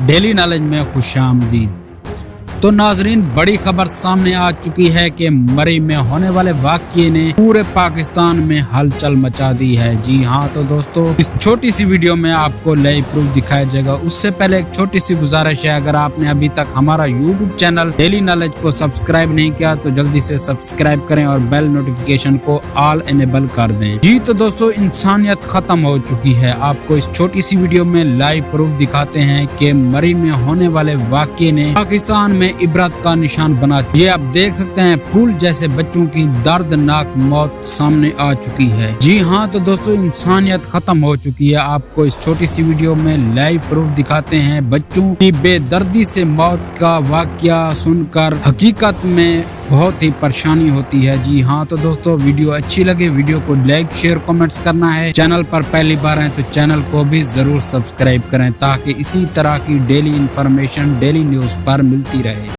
Daily knowledge में खुशामदीद। तो नाजरीन, बड़ी खबर सामने आ चुकी है कि मरी में होने वाले वाक़ये ने पूरे पाकिस्तान में हलचल मचा दी है। जी हाँ, तो दोस्तों इस छोटी सी वीडियो में आपको लाइव प्रूफ दिखाया जाएगा। उससे पहले एक छोटी सी गुजारिश है, अगर आपने अभी तक हमारा यूट्यूब चैनल डेली नॉलेज को सब्सक्राइब नहीं किया तो जल्दी से सब्सक्राइब करें और बेल नोटिफिकेशन को ऑल इनेबल कर दें। जी तो दोस्तों, इंसानियत खत्म हो चुकी है। आपको इस छोटी सी वीडियो में लाइव प्रूफ दिखाते हैं कि मरी में होने वाले वाक़ये ने पाकिस्तान में इबरत का निशान बना चुका है। ये आप देख सकते हैं, फूल जैसे बच्चों की दर्दनाक मौत सामने आ चुकी है। जी हाँ, तो दोस्तों इंसानियत खत्म हो चुकी है। आपको इस छोटी सी वीडियो में लाइव प्रूफ दिखाते हैं। बच्चों की बेदर्दी से मौत का वाकया सुनकर हकीकत में बहुत ही परेशानी होती है। जी हाँ, तो दोस्तों वीडियो अच्छी लगे वीडियो को लाइक शेयर कमेंट्स करना है। चैनल पर पहली बार हैं तो चैनल को भी जरूर सब्सक्राइब करें ताकि इसी तरह की डेली इंफॉर्मेशन डेली न्यूज पर मिलती रहे।